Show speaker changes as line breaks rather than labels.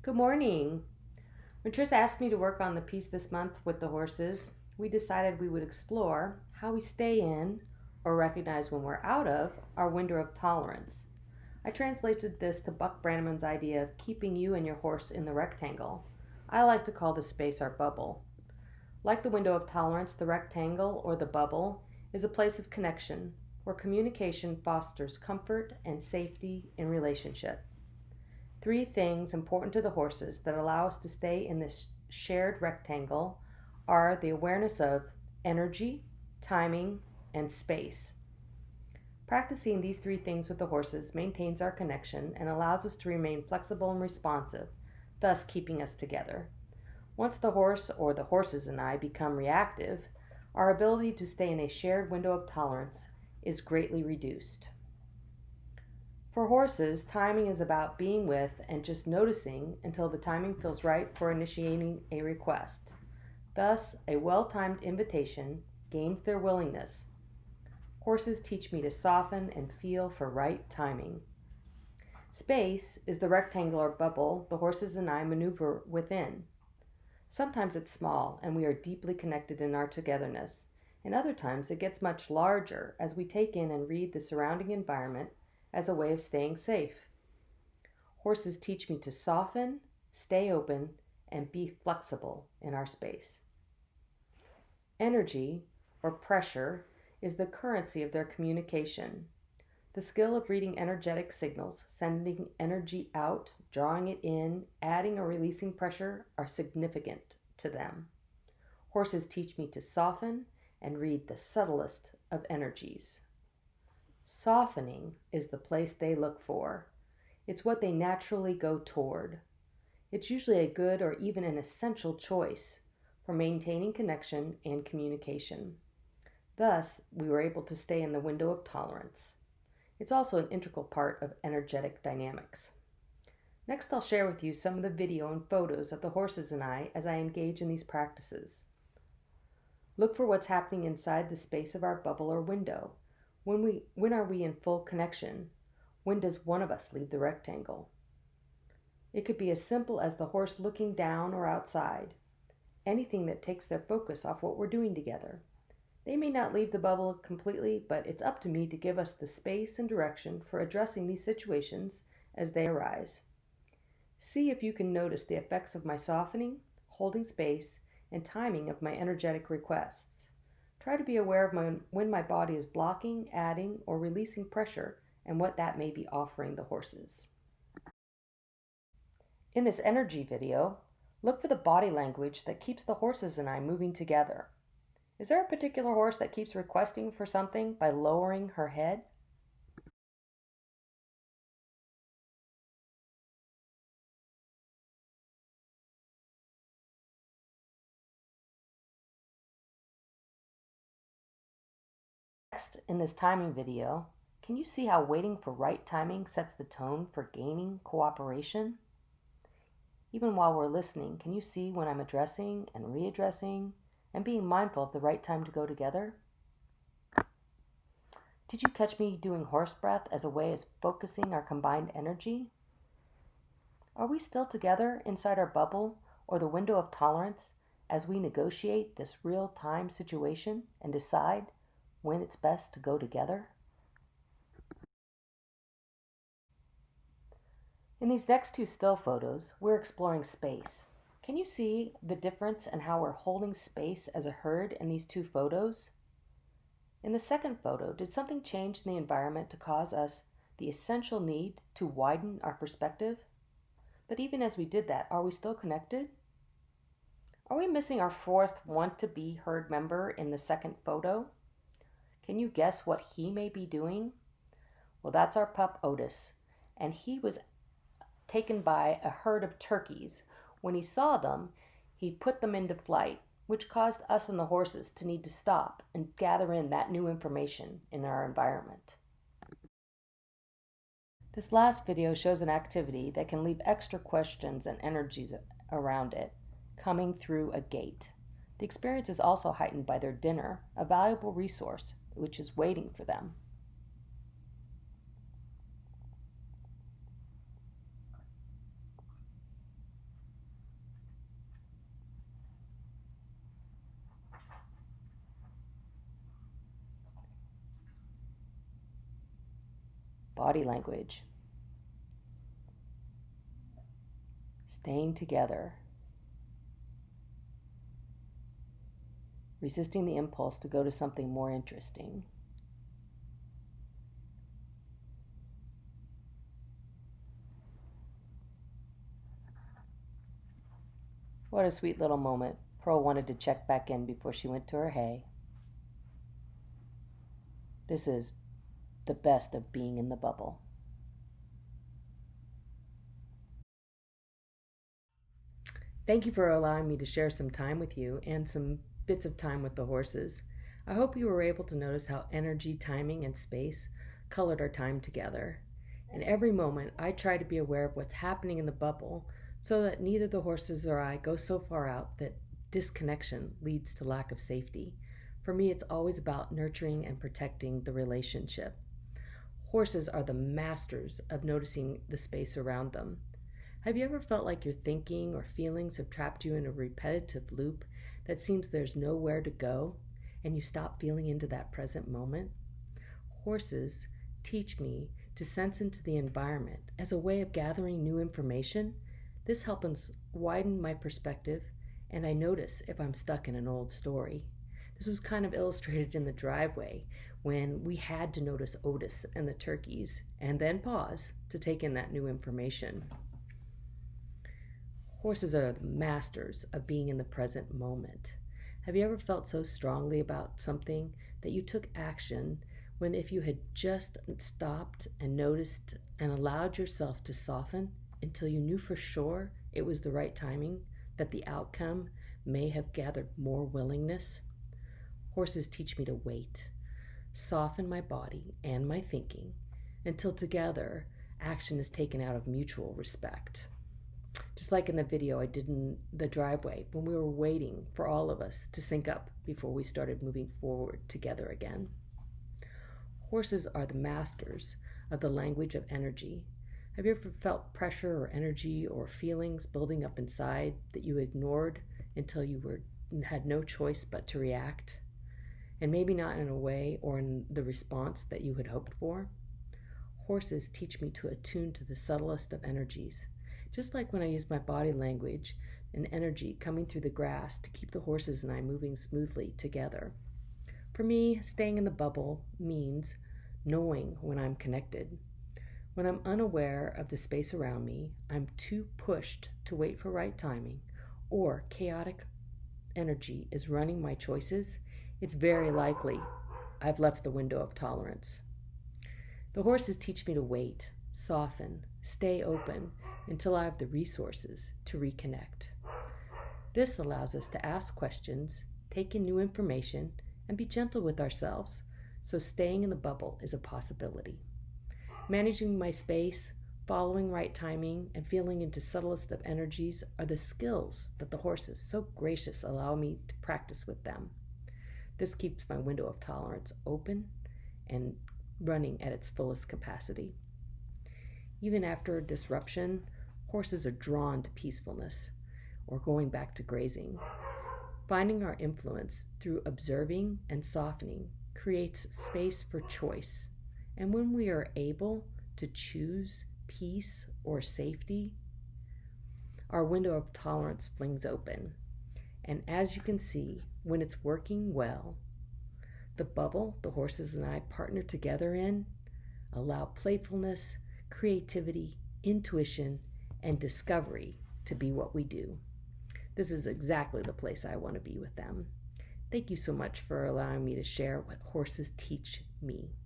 Good morning. When Tris asked me to work on the piece this month with the horses, we decided we would explore how we stay in, or recognize when we're out of, our window of tolerance. I translated this to Buck Brannaman's idea of keeping you and your horse in the rectangle. I like to call this space our bubble. Like the window of tolerance, the rectangle, or the bubble, is a place of connection where communication fosters comfort and safety in relationship. Three things important to the horses that allow us to stay in this shared rectangle are the awareness of energy, timing, and space. Practicing these three things with the horses maintains our connection and allows us to remain flexible and responsive, thus keeping us together. Once the horse or the horses and I become reactive, our ability to stay in a shared window of tolerance is greatly reduced. For horses, timing is about being with and just noticing until the timing feels right for initiating a request. Thus, a well-timed invitation gains their willingness. Horses teach me to soften and feel for right timing. Space is the rectangular bubble the horses and I maneuver within. Sometimes it's small and we are deeply connected in our togetherness, and other times it gets much larger as we take in and read the surrounding environment as a way of staying safe. Horses teach me to soften, stay open, and be flexible in our space. Energy, or pressure, is the currency of their communication. The skill of reading energetic signals, sending energy out, drawing it in, adding or releasing pressure are significant to them. Horses teach me to soften and read the subtlest of energies. Softening is the place they look for. It's what they naturally go toward. It's usually a good or even an essential choice for maintaining connection and communication. Thus, we were able to stay in the window of tolerance. It's also an integral part of energetic dynamics. Next, I'll share with you some of the video and photos of the horses and I as I engage in these practices. Look for what's happening inside the space of our bubble or window. When are we in full connection? When does one of us leave the rectangle? It could be as simple as the horse looking down or outside. Anything that takes their focus off what we're doing together. They may not leave the bubble completely, but it's up to me to give us the space and direction for addressing these situations as they arise. See if you can notice the effects of my softening, holding space, and timing of my energetic requests. Try to be aware of when my body is blocking, adding, or releasing pressure and what that may be offering the horses. In this energy video, look for the body language that keeps the horses and I moving together. Is there a particular horse that keeps requesting for something by lowering her head? Next, in this timing video, can you see how waiting for right timing sets the tone for gaining cooperation? Even while we're listening, can you see when I'm addressing and readdressing and being mindful of the right time to go together? Did you catch me doing horse breath as a way of focusing our combined energy? Are we still together inside our bubble or the window of tolerance as we negotiate this real-time situation and decide when it's best to go together? In these next two still photos, we're exploring space. Can you see the difference in how we're holding space as a herd in these two photos? In the second photo, did something change in the environment to cause us the essential need to widen our perspective? But even as we did that, are we still connected? Are we missing our fourth want-to-be herd member in the second photo? Can you guess what he may be doing? Well, that's our pup Otis, and he was taken by a herd of turkeys. When he saw them, he put them into flight, which caused us and the horses to need to stop and gather in that new information in our environment. This last video shows an activity that can leave extra questions and energies around it, coming through a gate. The experience is also heightened by their dinner, a valuable resource which is waiting for them. Body language. Staying together. Resisting the impulse to go to something more interesting. What a sweet little moment. Pearl wanted to check back in before she went to her hay. This is the best of being in the bubble. Thank you for allowing me to share some time with you and some bits of time with the horses. I hope you were able to notice how energy, timing, and space colored our time together. In every moment, I try to be aware of what's happening in the bubble so that neither the horses or I go so far out that disconnection leads to lack of safety. For me, it's always about nurturing and protecting the relationship. Horses are the masters of noticing the space around them. Have you ever felt like your thinking or feelings have trapped you in a repetitive loop that seems there's nowhere to go and you stop feeling into that present moment? Horses teach me to sense into the environment as a way of gathering new information. This helps widen my perspective, and I notice if I'm stuck in an old story. This was kind of illustrated in the driveway when we had to notice Otis and the turkeys and then pause to take in that new information. Horses are the masters of being in the present moment. Have you ever felt so strongly about something that you took action when if you had just stopped and noticed and allowed yourself to soften until you knew for sure it was the right timing, that the outcome may have gathered more willingness? Horses teach me to wait, soften my body and my thinking until together action is taken out of mutual respect. Just like in the video I did in the driveway when we were waiting for all of us to sync up before we started moving forward together again. Horses are the masters of the language of energy. Have you ever felt pressure or energy or feelings building up inside that you ignored until you had no choice but to react? And maybe not in a way or in the response that you had hoped for? Horses teach me to attune to the subtlest of energies. Just like when I use my body language and energy coming through the grass to keep the horses and I moving smoothly together. For me, staying in the bubble means knowing when I'm connected. When I'm unaware of the space around me, I'm too pushed to wait for right timing, or chaotic energy is running my choices, it's very likely I've left the window of tolerance. The horses teach me to wait, soften, stay open until I have the resources to reconnect. This allows us to ask questions, take in new information, and be gentle with ourselves, so staying in the bubble is a possibility. Managing my space, following right timing, and feeling into subtlest of energies are the skills that the horses so gracious allow me to practice with them. This keeps my window of tolerance open and running at its fullest capacity. Even after a disruption, horses are drawn to peacefulness or going back to grazing. Finding our influence through observing and softening creates space for choice. And when we are able to choose peace or safety, our window of tolerance flings open. And as you can see, when it's working well, the bubble the horses and I partner together in allow playfulness, creativity, intuition, and discovery to be what we do. This is exactly the place I want to be with them. Thank you so much for allowing me to share what horses teach me.